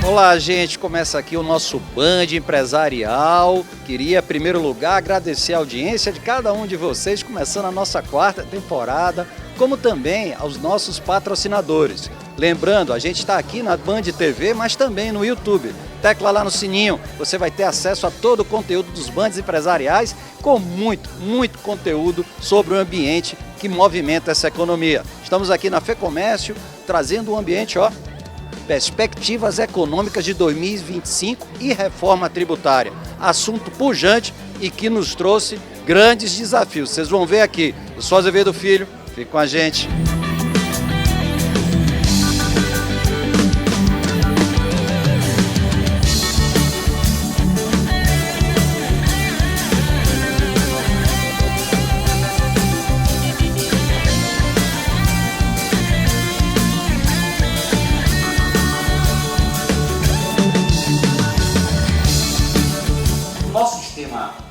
Olá, gente. Começa aqui o nosso Band Empresarial. Queria, em primeiro lugar, agradecer a audiência de cada um de vocês, começando a nossa quarta temporada, como também aos nossos patrocinadores. Lembrando, a gente está aqui na Band TV, mas também no YouTube. Tecla lá no sininho, você vai ter acesso a todo o conteúdo dos bands empresariais, com muito conteúdo sobre o ambiente que movimenta essa economia. Estamos aqui na FEComércio, trazendo um ambiente, perspectivas econômicas de 2025 e reforma tributária. Assunto pujante e que nos trouxe grandes desafios. Vocês vão ver aqui. Eu sou Azevedo Filho, fique com a gente.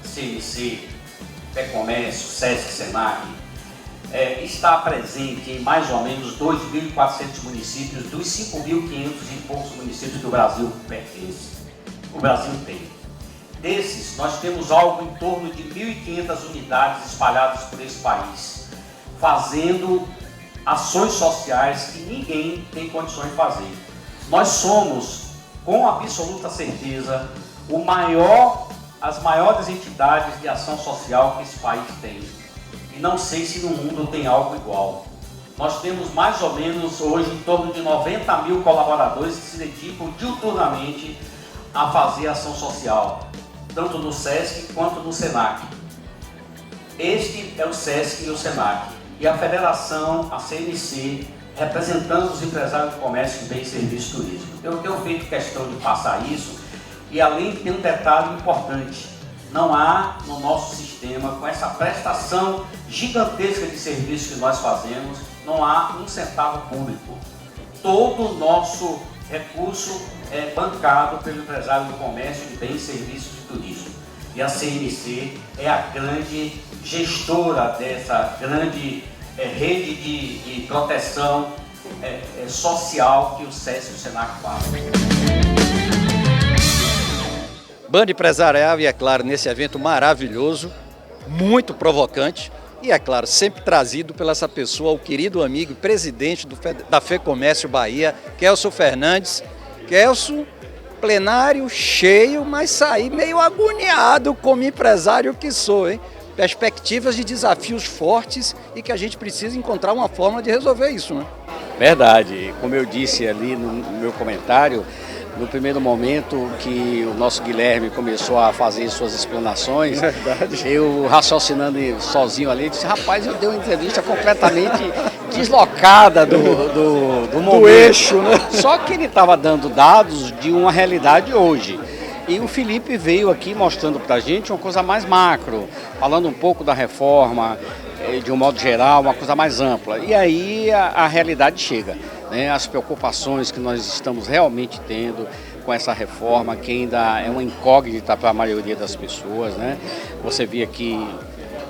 CNC, FEComércio, SESC, SENAC, está presente em mais ou menos 2.400 municípios dos 5.500 e poucos municípios que o Brasil pertence. O Brasil tem. Desses, nós temos algo em torno de 1.500 unidades espalhadas por esse país, fazendo ações sociais que ninguém tem condições de fazer. Nós somos, com absoluta certeza, as maiores entidades de ação social que esse país tem. E não sei se no mundo tem algo igual. Nós temos mais ou menos hoje em torno de 90 mil colaboradores que se dedicam diuturnamente a fazer ação social, tanto no SESC quanto no SENAC. Este é o SESC e o SENAC. E a federação, a CNC, representando os empresários do comércio, bem, serviço e turismo. Eu tenho feito questão de passar isso. E além tem um detalhe importante, não há no nosso sistema, com essa prestação gigantesca de serviços que nós fazemos, não há um centavo público. Todo o nosso recurso é bancado pelo empresário do comércio de bens, serviços e turismo. E a CNC é a grande gestora dessa grande rede de proteção social que o SESC e o SENAC fazem. Band Empresarial e, é claro, nesse evento maravilhoso, muito provocante e, é claro, sempre trazido pela essa pessoa, o querido amigo e presidente da FEComércio Bahia, Kelso Fernandes. Kelso, plenário cheio, mas saí meio agoniado como empresário que sou, hein? Perspectivas de desafios fortes e que a gente precisa encontrar uma forma de resolver isso, né? Verdade. Como eu disse ali no meu comentário, no primeiro momento que o nosso Guilherme começou a fazer suas explanações, eu raciocinando sozinho ali, disse, rapaz, eu dei uma entrevista completamente deslocada do momento. Do eixo, né? Só que ele estava dando dados de uma realidade hoje. E o Felipe veio aqui mostrando para a gente uma coisa mais macro, falando um pouco da reforma, de um modo geral, uma coisa mais ampla. E aí a realidade chega. As preocupações que nós estamos realmente tendo com essa reforma, que ainda é uma incógnita para a maioria das pessoas, né? Você vê aqui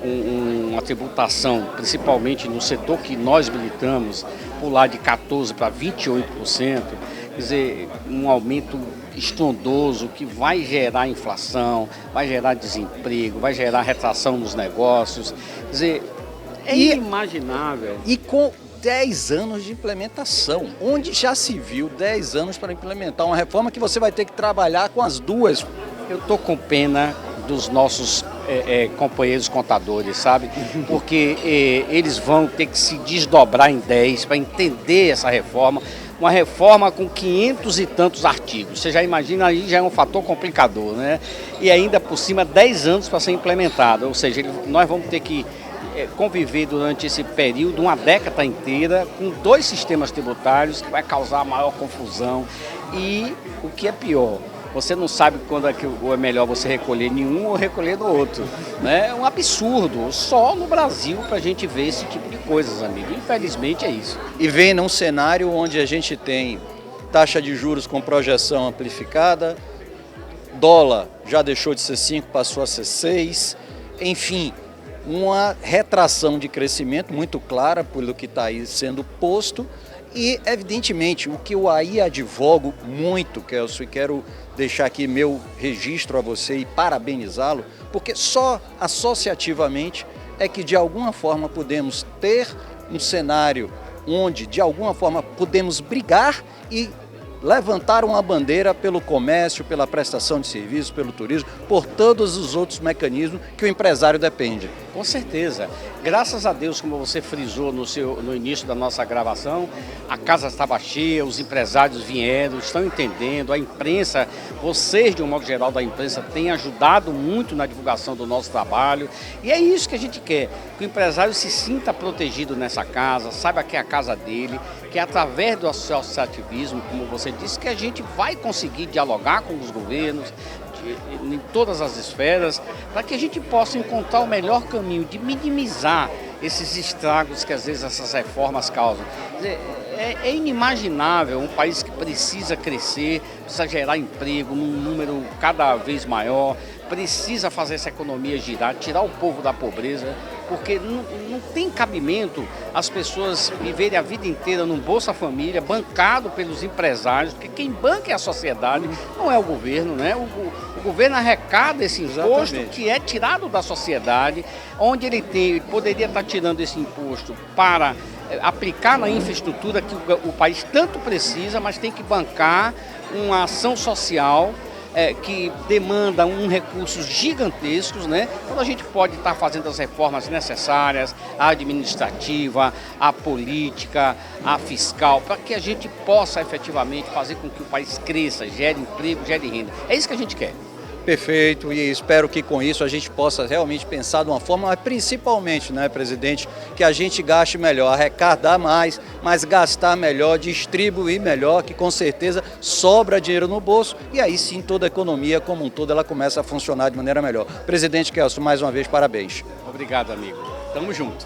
uma tributação, principalmente no setor que nós militamos, pular de 14% para 28%, quer dizer, um aumento estrondoso que vai gerar inflação, vai gerar desemprego, vai gerar retração nos negócios, quer dizer, é inimaginável. E com 10 anos de implementação, onde já se viu 10 anos para implementar uma reforma que você vai ter que trabalhar com as duas. Eu estou com pena dos nossos companheiros contadores, sabe? Porque eles vão ter que se desdobrar em 10 para entender essa reforma. Uma reforma com 500 e tantos artigos. Você já imagina, aí já é um fator complicador, né? E ainda por cima 10 anos para ser implementada. Ou seja, nós vamos ter que conviver durante esse período, uma década inteira, com dois sistemas tributários que vai causar maior confusão. E o que é pior, você não sabe quando é melhor você recolher nenhum ou recolher no outro. É um absurdo, só no Brasil para a gente ver esse tipo de coisas, amigo. Infelizmente é isso. E vem num cenário onde a gente tem taxa de juros com projeção amplificada, dólar já deixou de ser 5, passou a ser 6, enfim, uma retração de crescimento muito clara pelo que está aí sendo posto E, evidentemente, o que eu aí advogo muito, Kelso, e quero deixar aqui meu registro a você e parabenizá-lo, porque só associativamente é que, de alguma forma, podemos ter um cenário onde, de alguma forma, podemos brigar e levantar uma bandeira pelo comércio, pela prestação de serviços, pelo turismo, por todos os outros mecanismos que o empresário depende. Com certeza. Graças a Deus, como você frisou no início da nossa gravação, a casa estava cheia, os empresários vieram, estão entendendo, a imprensa, vocês de um modo geral da imprensa, têm ajudado muito na divulgação do nosso trabalho. E é isso que a gente quer, que o empresário se sinta protegido nessa casa, saiba que é a casa dele, que é através do associativismo, como você disse, que a gente vai conseguir dialogar com os governos, em todas as esferas, para que a gente possa encontrar o melhor caminho de minimizar esses estragos que às vezes essas reformas causam. É inimaginável um país que precisa crescer, precisa gerar emprego num número cada vez maior, precisa fazer essa economia girar, tirar o povo da pobreza, porque não tem cabimento as pessoas viverem a vida inteira num Bolsa Família, bancado pelos empresários, porque quem banca é a sociedade, não é o governo, né? O governo arrecada esse imposto que é tirado da sociedade, onde ele poderia estar tirando esse imposto para aplicar na infraestrutura que o país tanto precisa, mas tem que bancar uma ação social que demanda recursos gigantescos, né? Quando a gente pode estar fazendo as reformas necessárias, a administrativa, a política, a fiscal, para que a gente possa efetivamente fazer com que o país cresça, gere emprego, gere renda. É isso que a gente quer. Perfeito, e espero que com isso a gente possa realmente pensar de uma forma, mas principalmente, né, presidente, que a gente gaste melhor, arrecadar mais, mas gastar melhor, distribuir melhor, que com certeza sobra dinheiro no bolso e aí sim toda a economia como um todo ela começa a funcionar de maneira melhor. Presidente Kelso, mais uma vez, parabéns. Obrigado, amigo. Tamo junto.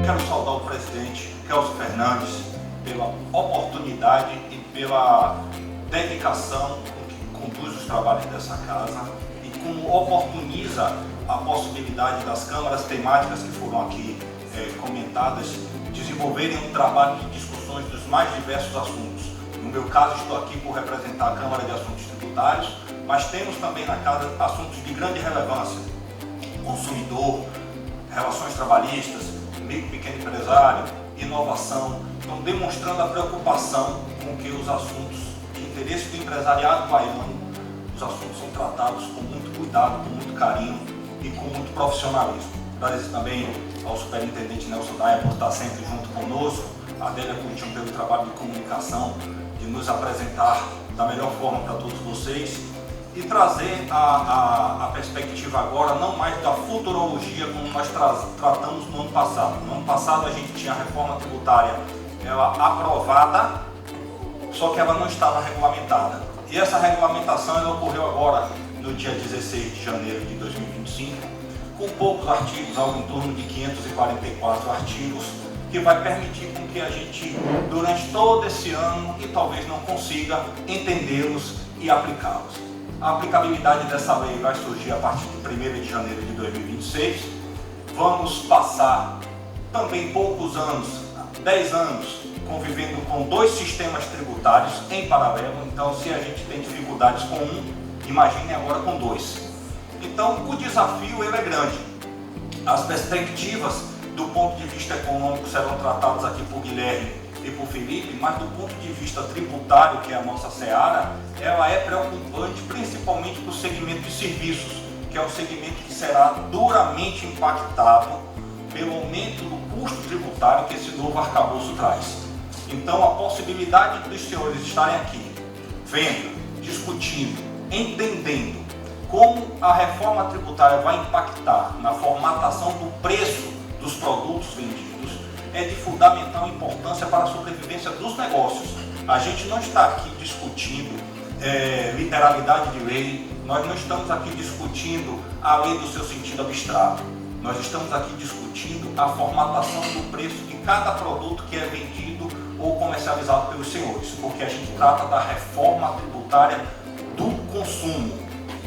Quero saudar o presidente Kelso Fernandes pela oportunidade e pela dedicação com que conduz os trabalhos dessa casa e como oportuniza a possibilidade das câmaras temáticas que foram aqui comentadas desenvolverem um trabalho de discussões dos mais diversos assuntos. No meu caso, estou aqui por representar a Câmara de Assuntos Tributários, mas temos também na casa assuntos de grande relevância: consumidor, relações trabalhistas, micro e pequeno empresário, inovação. Estão demonstrando a preocupação com que os assuntos de interesse do empresariado baiano, os assuntos são tratados com muito cuidado, com muito carinho e com muito profissionalismo. Agradeço também ao superintendente Nelson Daia por estar sempre junto conosco, a Adélia Coutinho pelo trabalho de comunicação, de nos apresentar da melhor forma para todos vocês e trazer a perspectiva agora não mais da futurologia como nós tratamos no ano passado. No ano passado a gente tinha a reforma tributária ela aprovada, só que ela não estava regulamentada. E essa regulamentação ela ocorreu agora, no dia 16 de janeiro de 2025, com poucos artigos, algo em torno de 544 artigos, que vai permitir com que a gente, durante todo esse ano, e talvez não consiga, entendê-los e aplicá-los. A aplicabilidade dessa lei vai surgir a partir de 1º de janeiro de 2026. Vamos passar também poucos anos, 10 anos, convivendo com 2 sistemas tributários em paralelo. Então, se a gente tem dificuldades com um, imagine agora com 2. Então, o desafio ele é grande. As perspectivas do ponto de vista econômico serão tratadas aqui por Guilherme e por Felipe, mas do ponto de vista tributário, que é a nossa seara, ela é preocupante principalmente para o segmento de serviços, que é um segmento que será duramente impactado pelo aumento do custo tributário que esse novo arcabouço traz. Então, a possibilidade dos senhores estarem aqui, vendo, discutindo, entendendo como a reforma tributária vai impactar na formatação do preço dos produtos vendidos, é de fundamental importância para a sobrevivência dos negócios. A gente não está aqui discutindo literalidade de lei, nós não estamos aqui discutindo a lei do seu sentido abstrato. Nós estamos aqui discutindo a formatação do preço de cada produto que é vendido ou comercializado pelos senhores, porque a gente trata da reforma tributária do consumo.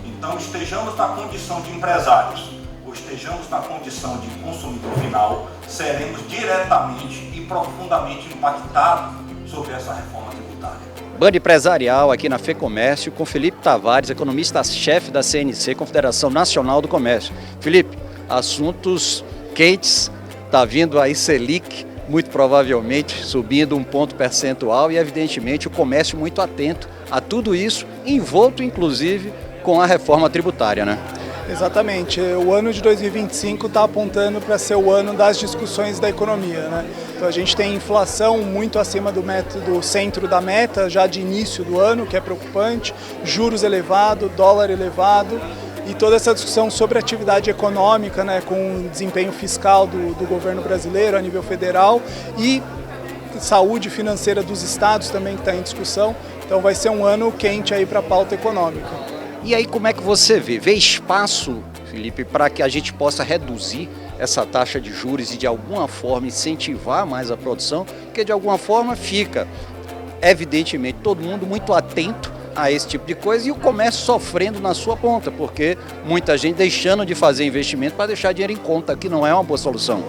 Então, estejamos na condição de empresários. ou estejamos na condição de consumidor final, seremos diretamente e profundamente impactados sobre essa reforma tributária. Band Empresarial aqui na FEComércio com Felipe Tavares, economista-chefe da CNC, Confederação Nacional do Comércio. Felipe, assuntos quentes, está vindo aí Selic, muito provavelmente subindo um ponto percentual e evidentemente o comércio muito atento a tudo isso, envolto inclusive com a reforma tributária, né? Exatamente. O ano de 2025 está apontando para ser o ano das discussões da economia, né? Então a gente tem inflação muito acima do centro da meta já de início do ano, que é preocupante, juros elevados, dólar elevado e toda essa discussão sobre atividade econômica, né, com o desempenho fiscal do governo brasileiro a nível federal e saúde financeira dos estados também que está em discussão. Então vai ser um ano quente aí para a pauta econômica. E aí como é que você vê? Vê espaço, Felipe, para que a gente possa reduzir essa taxa de juros e de alguma forma incentivar mais a produção? Porque de alguma forma fica, evidentemente, todo mundo muito atento a esse tipo de coisa e o comércio sofrendo na sua ponta, porque muita gente deixando de fazer investimento para deixar dinheiro em conta, que não é uma boa solução.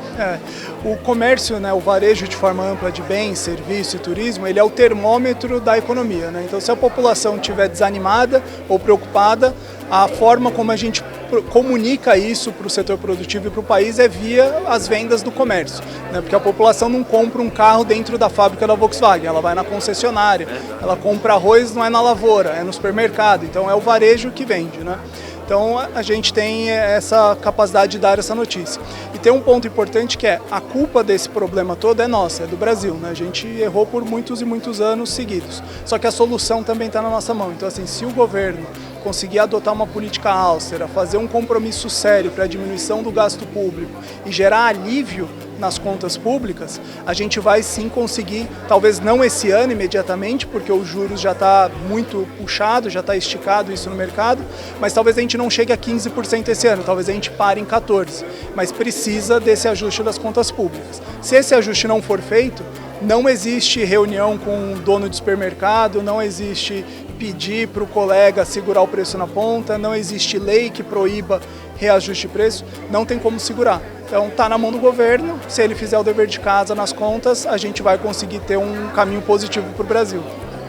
O comércio, né, o varejo de forma ampla de bens, serviços e turismo, ele é o termômetro da economia, né? Então se a população estiver desanimada ou preocupada, a forma como a gente comunica isso para o setor produtivo e para o país é via as vendas do comércio, né? Porque a população não compra um carro dentro da fábrica da Volkswagen, ela vai na concessionária, ela compra arroz, não é na lavoura, é no supermercado, então é o varejo que vende, né? Então a gente tem essa capacidade de dar essa notícia. E tem um ponto importante que é, a culpa desse problema todo é nossa, é do Brasil, né? A gente errou por muitos e muitos anos seguidos, só que a solução também está na nossa mão. Então assim, se o governo conseguir adotar uma política austera, fazer um compromisso sério para a diminuição do gasto público e gerar alívio nas contas públicas, a gente vai sim conseguir, talvez não esse ano imediatamente, porque os juros já está muito puxado, já está esticado isso no mercado, mas talvez a gente não chegue a 15% esse ano, talvez a gente pare em 14%, mas precisa desse ajuste das contas públicas. Se esse ajuste não for feito, não existe reunião com o dono de supermercado, não existe pedir para o colega segurar o preço na ponta, não existe lei que proíba reajuste de preço, não tem como segurar. Então está na mão do governo, se ele fizer o dever de casa nas contas, a gente vai conseguir ter um caminho positivo para o Brasil.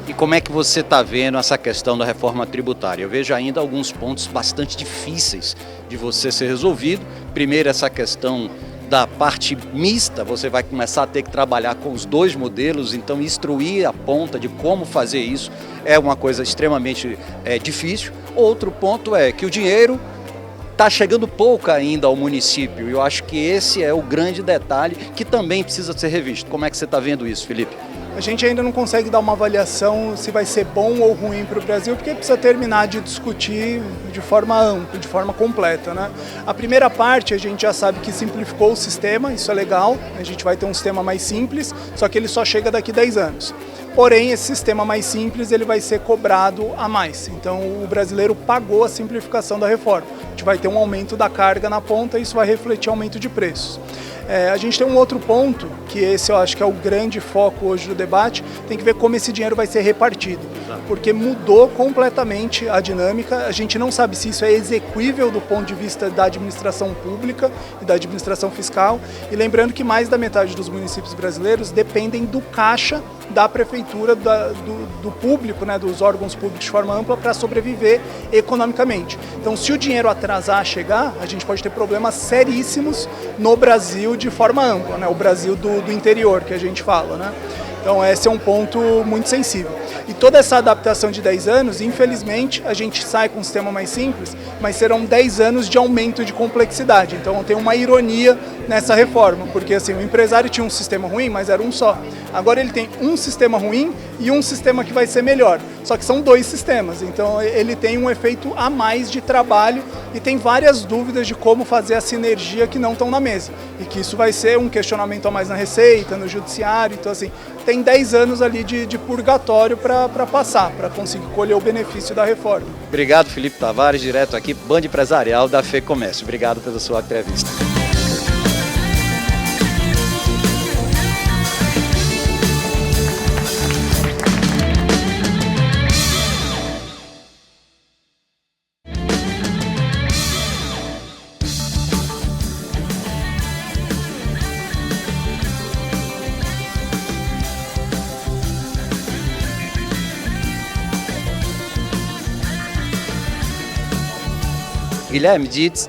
E como é que você está vendo essa questão da reforma tributária? Eu vejo ainda alguns pontos bastante difíceis de você ser resolvido. Primeiro, essa questão da parte mista, você vai começar a ter que trabalhar com os dois modelos, então instruir a ponta de como fazer isso é uma coisa extremamente difícil. Outro ponto é que o dinheiro está chegando pouco ainda ao município, e eu acho que esse é o grande detalhe que também precisa ser revisto. Como é que você está vendo isso, Felipe? A gente ainda não consegue dar uma avaliação se vai ser bom ou ruim para o Brasil, porque precisa terminar de discutir de forma ampla, de forma completa, né? A primeira parte a gente já sabe que simplificou o sistema, isso é legal, a gente vai ter um sistema mais simples, só que ele só chega daqui 10 anos. Porém, esse sistema mais simples ele vai ser cobrado a mais. Então, o brasileiro pagou a simplificação da reforma. A gente vai ter um aumento da carga na ponta e isso vai refletir aumento de preços. A gente tem um outro ponto, que esse eu acho que é o grande foco hoje do debate, tem que ver como esse dinheiro vai ser repartido, porque mudou completamente a dinâmica, a gente não sabe se isso é exequível do ponto de vista da administração pública e da administração fiscal, e lembrando que mais da metade dos municípios brasileiros dependem do caixa da prefeitura, do público, né, dos órgãos públicos de forma ampla para sobreviver economicamente. Então, se o dinheiro atrasar a chegar, a gente pode ter problemas seríssimos no Brasil de forma ampla, né, o Brasil do interior que a gente fala, né? Então esse é um ponto muito sensível. E toda essa adaptação de 10 anos, infelizmente, a gente sai com um sistema mais simples, mas serão 10 anos de aumento de complexidade. Então tem uma ironia nessa reforma, porque assim, o empresário tinha um sistema ruim, mas era um só. Agora ele tem um sistema ruim e um sistema que vai ser melhor. Só que são dois sistemas, então ele tem um efeito a mais de trabalho e tem várias dúvidas de como fazer a sinergia que não estão na mesa. E que isso vai ser um questionamento a mais na Receita, no Judiciário, então assim, tem 10 anos ali de purgatório para passar, para conseguir colher o benefício da reforma. Obrigado, Felipe Tavares, direto aqui, Band Empresarial da FEComércio. Obrigado pela sua entrevista. Guilherme Dietz,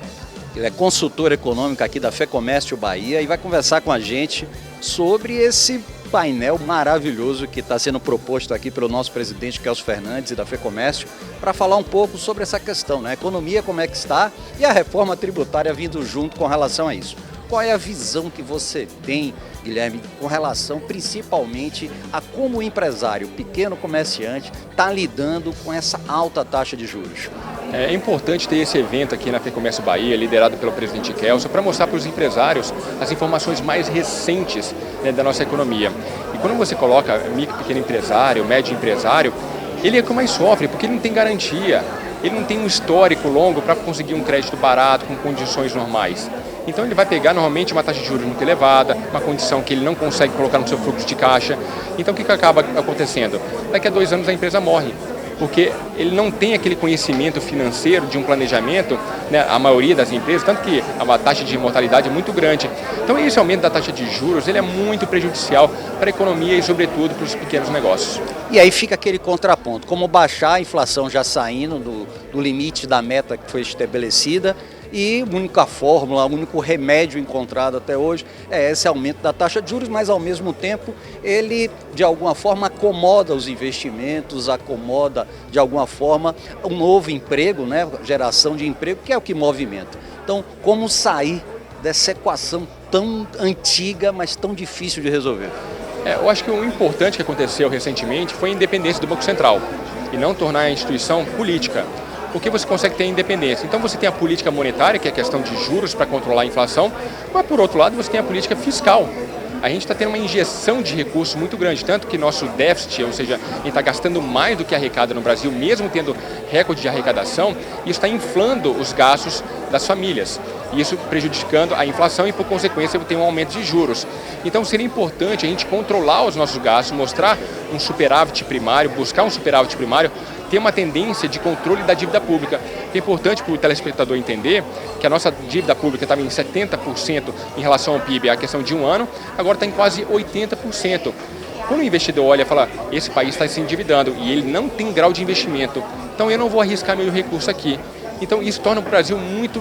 ele é consultor econômico aqui da FEComércio Bahia e vai conversar com a gente sobre esse painel maravilhoso que está sendo proposto aqui pelo nosso presidente Kelso Fernandes e da FEComércio para falar um pouco sobre essa questão, né? A economia como é que está e a reforma tributária vindo junto com relação a isso. Qual é a visão que você tem, Guilherme, com relação principalmente a como o empresário, o pequeno comerciante, está lidando com essa alta taxa de juros? É importante ter esse evento aqui na FEComércio Bahia, liderado pelo presidente Kelso, para mostrar para os empresários as informações mais recentes, né, da nossa economia. E quando você coloca micro, pequeno empresário, médio empresário, ele é o que mais sofre, porque ele não tem garantia, ele não tem um histórico longo para conseguir um crédito barato, com condições normais. Então ele vai pegar normalmente uma taxa de juros muito elevada, uma condição que ele não consegue colocar no seu fluxo de caixa. Então o que acaba acontecendo? Daqui a 2 anos a empresa morre, porque ele não tem aquele conhecimento financeiro de um planejamento, né, a maioria das empresas, tanto que a taxa de mortalidade é muito grande. Então esse aumento da taxa de juros ele é muito prejudicial para a economia e sobretudo para os pequenos negócios. E aí fica aquele contraponto, como baixar a inflação já saindo do limite da meta que foi estabelecida, e a única fórmula, o único remédio encontrado até hoje é esse aumento da taxa de juros, mas ao mesmo tempo ele de alguma forma acomoda os investimentos, acomoda de alguma forma um novo emprego, né? Geração de emprego, que é o que movimenta. Então, como sair dessa equação tão antiga, mas tão difícil de resolver? Eu acho que o importante que aconteceu recentemente foi a independência do Banco Central e não tornar a instituição política. Porque você consegue ter independência. Então você tem a política monetária, que é a questão de juros para controlar a inflação, mas por outro lado você tem a política fiscal. A gente está tendo uma injeção de recursos muito grande, tanto que nosso déficit, ou seja, a gente está gastando mais do que arrecada no Brasil, mesmo tendo recorde de arrecadação, e isso está inflando os gastos das famílias. Isso prejudicando a inflação e, por consequência, tem um aumento de juros. Então seria importante a gente controlar os nossos gastos, mostrar um superávit primário, buscar um superávit primário, ter uma tendência de controle da dívida pública. É importante para o telespectador entender que a nossa dívida pública estava em 70% em relação ao PIB há questão de um ano, agora está em quase 80%. Quando o investidor olha e fala, esse país está se endividando e ele não tem grau de investimento, então eu não vou arriscar meu recurso aqui. Então isso torna o Brasil muito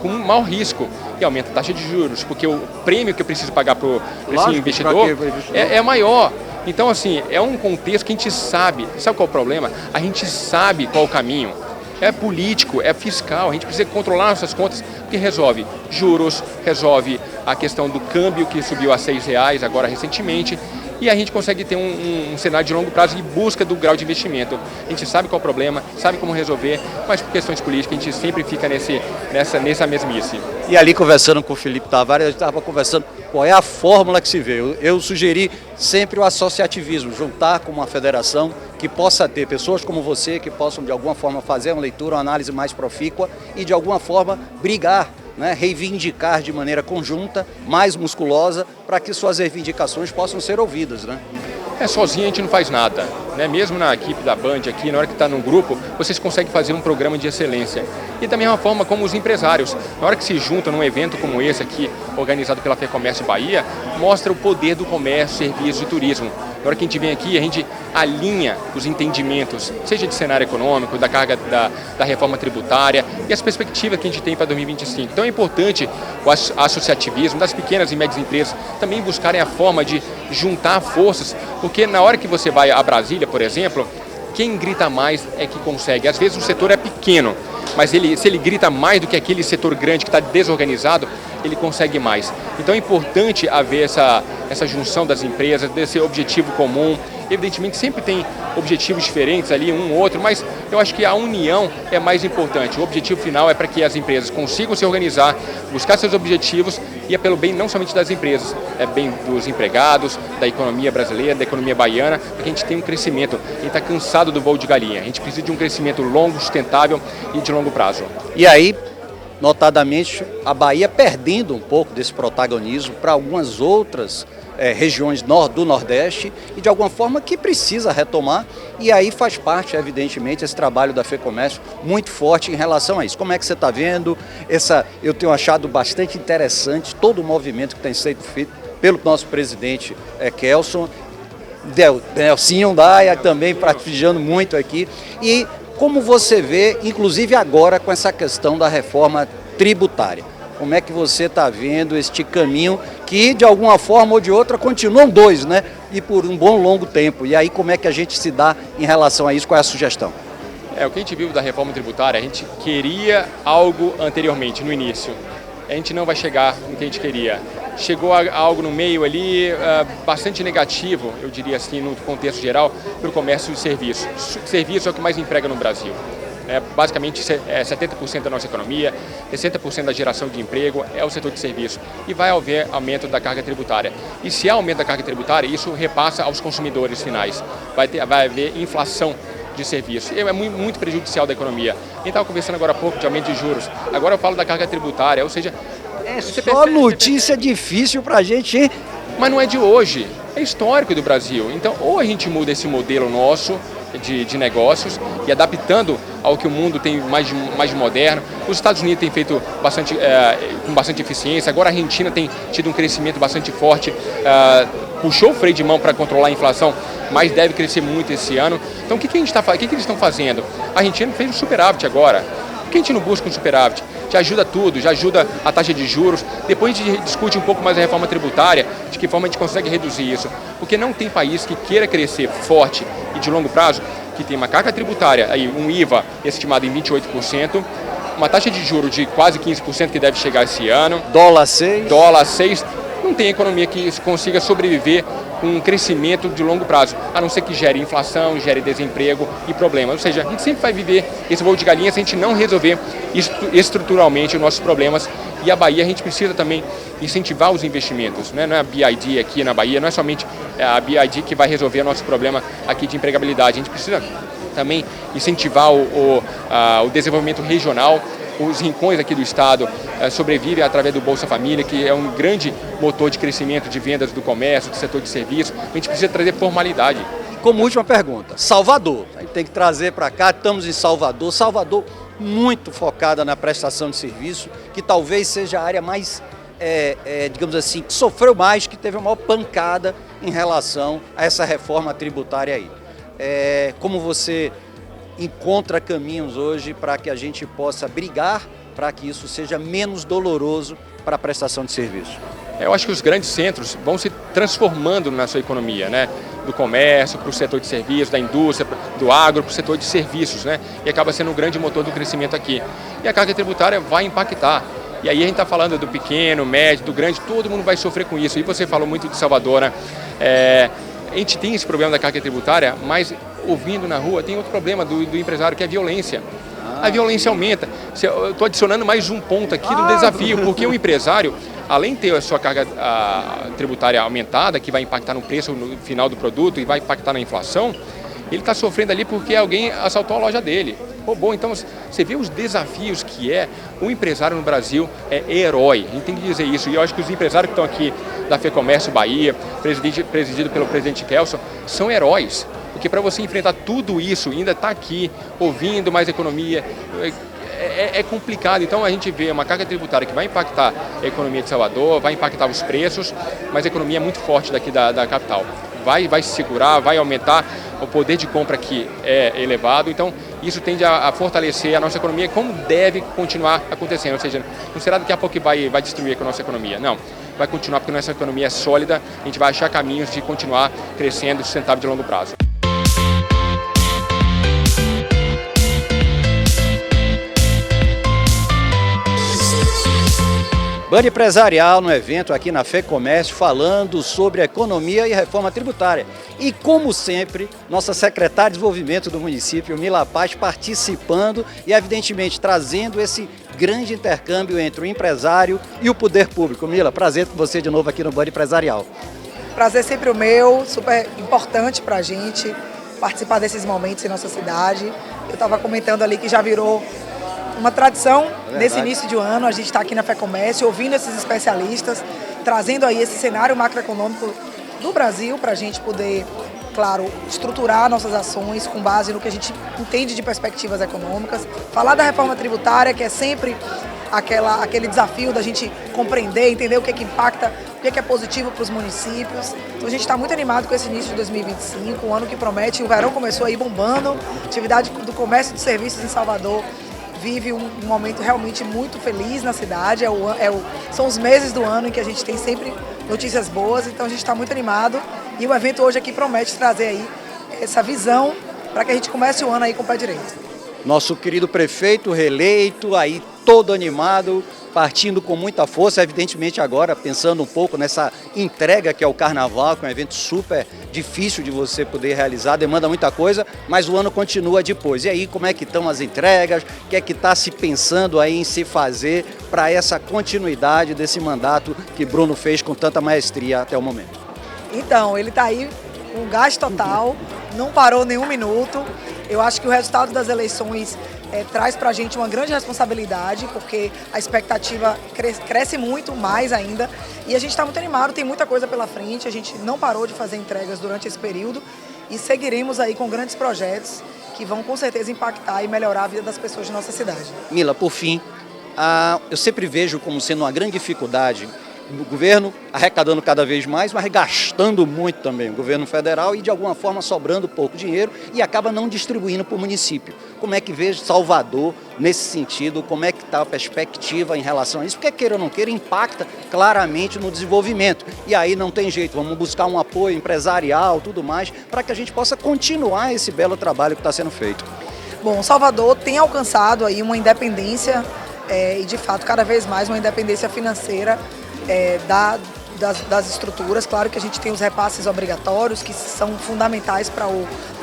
com um mau risco e aumenta a taxa de juros, porque o prêmio que eu preciso pagar para esse investidor é maior. Então, assim, é um contexto que a gente sabe qual é o problema? A gente sabe qual é o caminho. É político, é fiscal, a gente precisa controlar nossas contas, porque resolve juros, resolve a questão do câmbio, que subiu a R$6 agora recentemente, e a gente consegue ter um cenário de longo prazo e busca do grau de investimento. A gente sabe qual é o problema, sabe como resolver, mas por questões políticas a gente sempre fica nessa mesmice. E ali conversando com o Felipe Tavares, a gente estava conversando qual é a fórmula que se vê. Eu sugeri sempre o associativismo, juntar com uma federação que possa ter pessoas como você, que possam de alguma forma fazer uma leitura, uma análise mais profícua e de alguma forma brigar, né, reivindicar de maneira conjunta, mais musculosa, para que suas reivindicações possam ser ouvidas, né? Sozinho a gente não faz nada, né? Mesmo na equipe da Band aqui, na hora que está num grupo, vocês conseguem fazer um programa de excelência. E da mesma forma como os empresários, na hora que se juntam num evento como esse aqui, organizado pela FEComércio Bahia, mostra o poder do comércio, serviços e turismo. Na hora que a gente vem aqui, a gente alinha os entendimentos, seja de cenário econômico, da carga da reforma tributária e as perspectivas que a gente tem para 2025. Então é importante o associativismo das pequenas e médias empresas também buscarem a forma de juntar forças, porque na hora que você vai a Brasília, por exemplo, quem grita mais é que consegue. Às vezes o setor é pequeno, mas se ele grita mais do que aquele setor grande que está desorganizado, ele consegue mais. Então é importante haver essa junção das empresas, desse objetivo comum. Evidentemente sempre tem objetivos diferentes ali, um ou outro, mas eu acho que a união é mais importante. O objetivo final é para que as empresas consigam se organizar, buscar seus objetivos e é pelo bem não somente das empresas, é bem dos empregados, da economia brasileira, da economia baiana, para que a gente tenha um crescimento. A gente está cansado do voo de galinha, a gente precisa de um crescimento longo, sustentável e de longo prazo. E aí, notadamente, a Bahia perdendo um pouco desse protagonismo para algumas outras regiões do Nordeste e de alguma forma que precisa retomar, e aí faz parte, evidentemente, esse trabalho da FEComércio muito forte em relação a isso. Como é que você está vendo? Eu tenho achado bastante interessante todo o movimento que tem sido feito pelo nosso presidente Kelso, Nelsinho Daia também prestigiando muito aqui, e como você vê, inclusive agora com essa questão da reforma tributária? Como é que você está vendo este caminho que, de alguma forma ou de outra, continuam dois, né? E por um bom longo tempo. E aí, como é que a gente se dá em relação a isso? Qual é a sugestão? O que a gente viu da reforma tributária, a gente queria algo anteriormente, no início. A gente não vai chegar no que a gente queria. Chegou a algo no meio ali, bastante negativo, eu diria assim, no contexto geral, para o comércio de serviços. Serviço é o que mais emprega no Brasil. Basicamente, 70% da nossa economia, 60% da geração de emprego é o setor de serviço. E vai haver aumento da carga tributária. E se há aumento da carga tributária, isso repassa aos consumidores finais. Vai haver inflação de serviço. É muito prejudicial da economia. A gente estava conversando agora há pouco de aumento de juros. Agora eu falo da carga tributária, ou seja... Só notícia difícil para a gente, hein? Mas não é de hoje, é histórico do Brasil. Então, ou a gente muda esse modelo nosso de negócios e adaptando ao que o mundo tem mais moderno. Os Estados Unidos têm feito com bastante eficiência, agora a Argentina tem tido um crescimento bastante forte, puxou o freio de mão para controlar a inflação, mas deve crescer muito esse ano. Então, o que eles estão fazendo? A Argentina fez um superávit agora. Por que a gente não busca um superávit? Já ajuda tudo, já ajuda a taxa de juros. Depois a gente discute um pouco mais a reforma tributária, de que forma a gente consegue reduzir isso. Porque não tem país que queira crescer forte e de longo prazo, que tem uma carga tributária, aí um IVA estimado em 28%, uma taxa de juros de quase 15% que deve chegar esse ano. Dólar 6. Dólar 6. Não tem economia que consiga sobreviver com um crescimento de longo prazo, a não ser que gere inflação, gere desemprego e problemas. Ou seja, a gente sempre vai viver esse voo de galinha se a gente não resolver estruturalmente os nossos problemas. E a Bahia, a gente precisa também incentivar os investimentos, né? Não é a BID aqui na Bahia, não é somente a BID que vai resolver o nosso problema aqui de empregabilidade. A gente precisa também incentivar o desenvolvimento regional. Os rincões aqui do estado sobrevivem através do Bolsa Família, que é um grande motor de crescimento de vendas do comércio, do setor de serviços. A gente precisa trazer formalidade. Como última pergunta, Salvador. A gente tem que trazer para cá, estamos em Salvador. Salvador muito focada na prestação de serviço, que talvez seja a área mais, digamos assim, que sofreu mais, que teve a maior pancada em relação a essa reforma tributária aí. Como você encontra caminhos hoje para que a gente possa brigar para que isso seja menos doloroso para a prestação de serviço? Eu acho que os grandes centros vão se transformando na sua economia, né? Do comércio para o setor de serviços, da indústria, do agro para o setor de serviços, né? E acaba sendo um grande motor do crescimento aqui. E a carga tributária vai impactar. E aí a gente está falando do pequeno, médio, do grande, todo mundo vai sofrer com isso. E você falou muito de Salvador, né? A gente tem esse problema da carga tributária, mas ouvindo na rua tem outro problema do empresário, que é a violência. A violência aumenta. Eu estou adicionando mais um ponto aqui do desafio, porque o empresário, além de ter a sua carga tributária aumentada, que vai impactar no preço no final do produto e vai impactar na inflação, ele está sofrendo ali porque alguém assaltou a loja dele, roubou. Então você vê os desafios que o empresário no Brasil é herói, a gente tem que dizer isso. E eu acho que os empresários que estão aqui da FEComércio Bahia, presidido pelo presidente Kelson, são heróis. Porque para você enfrentar tudo isso, ainda está aqui, ouvindo mais economia, é complicado. Então a gente vê uma carga tributária que vai impactar a economia de Salvador, vai impactar os preços, mas a economia é muito forte daqui da capital. Vai se segurar, vai aumentar o poder de compra que é elevado. Então isso tende a fortalecer a nossa economia, como deve continuar acontecendo. Ou seja, não será daqui a pouco que vai destruir a nossa economia, não. Vai continuar porque a nossa economia é sólida, a gente vai achar caminhos de continuar crescendo sustentável de longo prazo. Band Empresarial no evento aqui na FEComércio, falando sobre economia e reforma tributária. E como sempre, nossa secretária de desenvolvimento do município, Mila Paz, participando e evidentemente trazendo esse grande intercâmbio entre o empresário e o poder público. Mila, prazer com você de novo aqui no Band Empresarial. Prazer sempre o meu, super importante para a gente participar desses momentos em nossa cidade. Eu estava comentando ali que já virou uma tradição nesse início de ano, a gente está aqui na FEComércio, ouvindo esses especialistas, trazendo aí esse cenário macroeconômico do Brasil para a gente poder, claro, estruturar nossas ações com base no que a gente entende de perspectivas econômicas, falar da reforma tributária, que é sempre aquele desafio da gente compreender, entender o que é que impacta, o que é positivo para os municípios. Então a gente está muito animado com esse início de 2025, um ano que promete. O verão começou aí bombando, atividade do comércio e de serviços em Salvador vive um momento realmente muito feliz na cidade. São os meses do ano em que a gente tem sempre notícias boas, então a gente está muito animado e o evento hoje aqui promete trazer aí essa visão para que a gente comece o ano aí com o pé direito. Nosso querido prefeito reeleito, aí todo animado, partindo com muita força, evidentemente agora pensando um pouco nessa entrega que é o Carnaval, que é um evento super difícil de você poder realizar, demanda muita coisa, mas o ano continua depois. E aí, como é que estão as entregas? O que é que está se pensando aí em se fazer para essa continuidade desse mandato que Bruno fez com tanta maestria até o momento? Então, ele está aí com gás total, não parou nenhum minuto. Eu acho que o resultado das eleições traz para a gente uma grande responsabilidade, porque a expectativa cresce muito mais ainda e a gente está muito animado, tem muita coisa pela frente, a gente não parou de fazer entregas durante esse período e seguiremos aí com grandes projetos que vão com certeza impactar e melhorar a vida das pessoas de nossa cidade. Mila, por fim, eu sempre vejo como sendo uma grande dificuldade o governo arrecadando cada vez mais, mas gastando muito também, o governo federal, e de alguma forma sobrando pouco dinheiro e acaba não distribuindo para o município. Como é que vê Salvador nesse sentido? Como é que está a perspectiva em relação a isso? Porque queira ou não queira, impacta claramente no desenvolvimento. E aí não tem jeito, vamos buscar um apoio empresarial, tudo mais, para que a gente possa continuar esse belo trabalho que está sendo feito. Bom, Salvador tem alcançado aí uma independência e de fato cada vez mais uma independência financeira das estruturas. Claro que a gente tem os repasses obrigatórios que são fundamentais para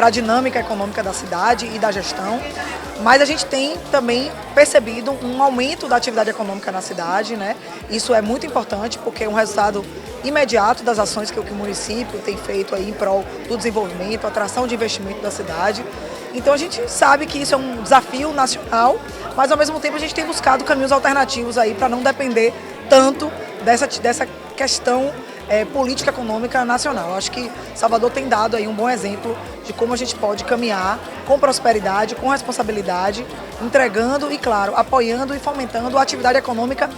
a dinâmica econômica da cidade e da gestão, mas a gente tem também percebido um aumento da atividade econômica na cidade, né? Isso é muito importante porque é um resultado imediato das ações que o município tem feito aí em prol do desenvolvimento, atração de investimento da cidade. Então a gente sabe que isso é um desafio nacional, mas ao mesmo tempo a gente tem buscado caminhos alternativos aí para não depender tanto dessa questão política econômica nacional. Eu acho que Salvador tem dado aí um bom exemplo de como a gente pode caminhar com prosperidade, com responsabilidade, entregando e, claro, apoiando e fomentando a atividade econômica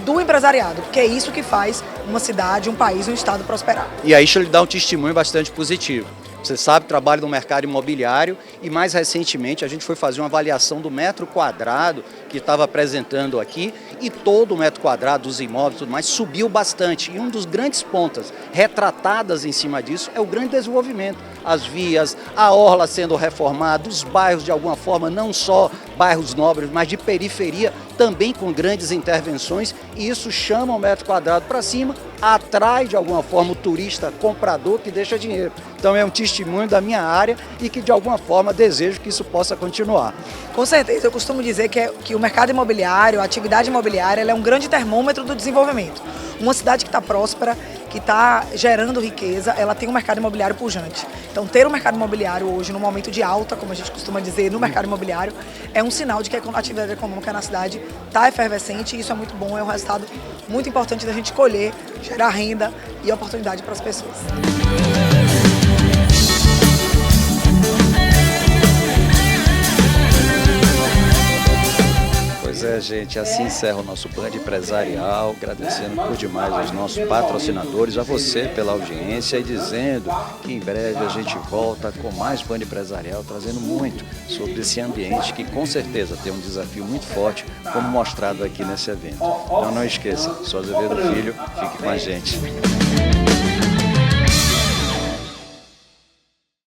do empresariado, porque é isso que faz uma cidade, um país, um estado prosperar. E aí deixa eu lhe dar um testemunho bastante positivo. Você sabe, trabalho no mercado imobiliário e mais recentemente a gente foi fazer uma avaliação do metro quadrado que estava apresentando aqui e todo o metro quadrado dos imóveis e tudo mais subiu bastante. E um dos grandes pontos retratadas em cima disso é o grande desenvolvimento. As vias, a orla sendo reformada, os bairros de alguma forma, não só bairros nobres, mas de periferia, também com grandes intervenções, e isso chama o metro quadrado para cima, atrai de alguma forma o turista comprador que deixa dinheiro. Então é um testemunho da minha área e que de alguma forma desejo que isso possa continuar. Com certeza, eu costumo dizer que o mercado imobiliário, a atividade imobiliária, ela é um grande termômetro do desenvolvimento. Uma cidade que está próspera, que está gerando riqueza, ela tem um mercado imobiliário pujante. Então ter um mercado imobiliário hoje, no momento de alta, como a gente costuma dizer, no mercado imobiliário, é um sinal de que a atividade econômica na cidade está efervescente e isso é muito bom, é um resultado muito importante da gente colher, gerar renda e oportunidade para as pessoas. Pois é, gente, assim encerra o nosso Band Empresarial, agradecendo por demais aos nossos patrocinadores, a você pela audiência e dizendo que em breve a gente volta com mais Band Empresarial, trazendo muito sobre esse ambiente que com certeza tem um desafio muito forte, como mostrado aqui nesse evento. Então não esqueça, sou Azevedo Filho, fique com a gente.